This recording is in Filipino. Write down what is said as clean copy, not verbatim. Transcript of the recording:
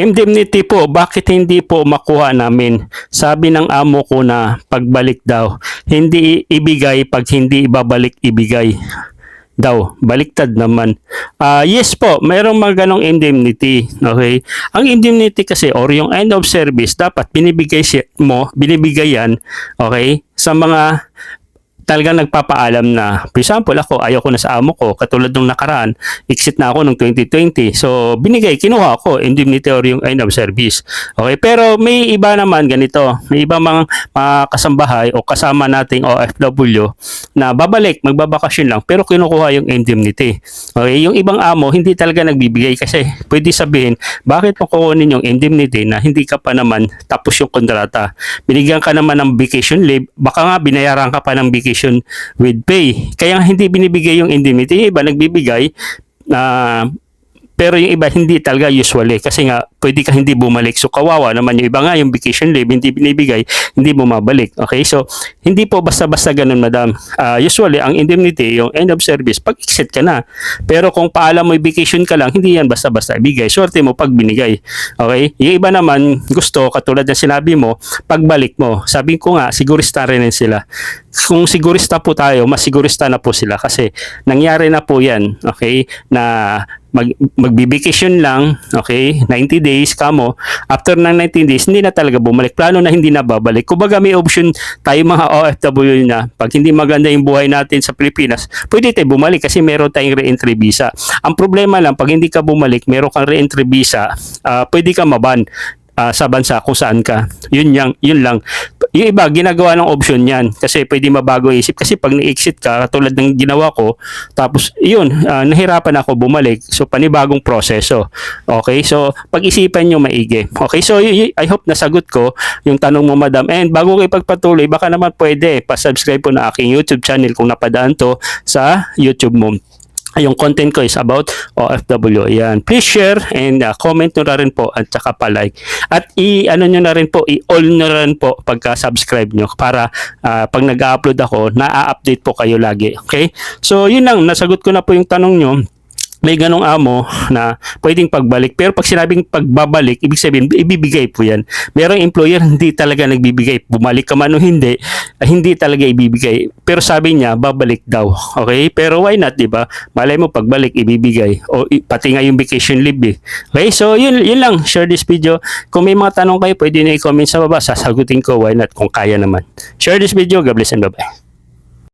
indemnity po, bakit hindi po makuha namin? Sabi ng amo ko na pagbalik daw, hindi ibigay pag hindi ibabalik ibigay daw. Baliktad naman. Yes po, mayroong mga ganong indemnity. Okay? Ang indemnity kasi or yung end of service, dapat binibigay yan, okay, sa mga talagang nagpapaalam na, for example, ako, ayaw ko na sa amo ko, katulad nung nakaraan, exit na ako nung 2020. So, kinuha ako, indemnity or yung end of service. Okay, pero may iba naman ganito, may iba mga kasambahay o kasama nating OFW na magbabakasyon lang, pero kinukuha yung indemnity. Okay, yung ibang amo, hindi talaga nagbibigay kasi pwede sabihin, bakit mo kukunin yung indemnity na hindi ka pa naman tapos yung kontrata? Binigyan ka naman ng vacation leave, baka nga binayaran ka pa ng vacation with pay. Kaya hindi binibigay yung indemnity. Yung iba nagbibigay pero yung iba hindi talaga usually kasi nga pwede ka hindi bumalik. So kawawa naman yung iba nga yung vacation leave hindi binibigay, hindi bumabalik. Okay? So hindi po basta-basta ganun, madam. Usually ang indemnity, yung end of service, pag exit ka na. Pero kung paalam mo vacation ka lang, hindi yan basta-basta ibigay. Swerte mo pag binigay. Okay? Yung iba naman gusto, katulad ng sinabi mo, pagbalik mo. Sabi ko nga, sigurista rin sila. Kung sigurista po tayo, mas sigurista na po sila kasi nangyari na po yan. Okay? Na magbibikasyon lang, okay, 90 days kamo, after ng 90 days, hindi na talaga bumalik. Plano na hindi na babalik. Kumbaga may option tayo mga OFW na, pag hindi maganda yung buhay natin sa Pilipinas, pwede tayo bumalik kasi meron tayong re-entry visa. Ang problema lang, pag hindi ka bumalik, meron kang re-entry visa, pwede ka maban sa bansa kung saan ka. Yun lang. Yung iba, ginagawa ng option yan kasi pwede mabago isip. Kasi pag na-exit ka, katulad ng ginawa ko, tapos yun, nahirapan ako bumalik. So, panibagong proseso. Okay? So, pag-isipan nyo maigi. Okay? So, I hope nasagot ko yung tanong mo, madam. And bago ko ipagpatuloy, baka naman pwede pa-subscribe po na aking YouTube channel kung napadaan to sa YouTube mo. Yung content ko is about OFW. Ayan. Please share and comment nyo na rin po at saka pa-like. At i-all nyo na rin po pagka-subscribe nyo para pag nag-upload ako, na-update po kayo lagi. Okay? So, yun lang. Nasagot ko na po yung tanong nyo. May ganong amo na pwedeng pagbalik. Pero pag sinabing pagbabalik, ibig sabihin, ibibigay po yan. Merong employer, hindi talaga nagbibigay. Bumalik ka man o hindi, hindi talaga ibibigay. Pero sabi niya, babalik daw. Okay? Pero why not, di ba? Malay mo, pagbalik, ibibigay. O pati nga yung vacation leave. Eh. Okay? So, yun lang. Share this video. Kung may mga tanong kayo, pwede na i-comment sa baba. Sasagutin ko, why not, kung kaya naman. Share this video. God bless and bye-bye.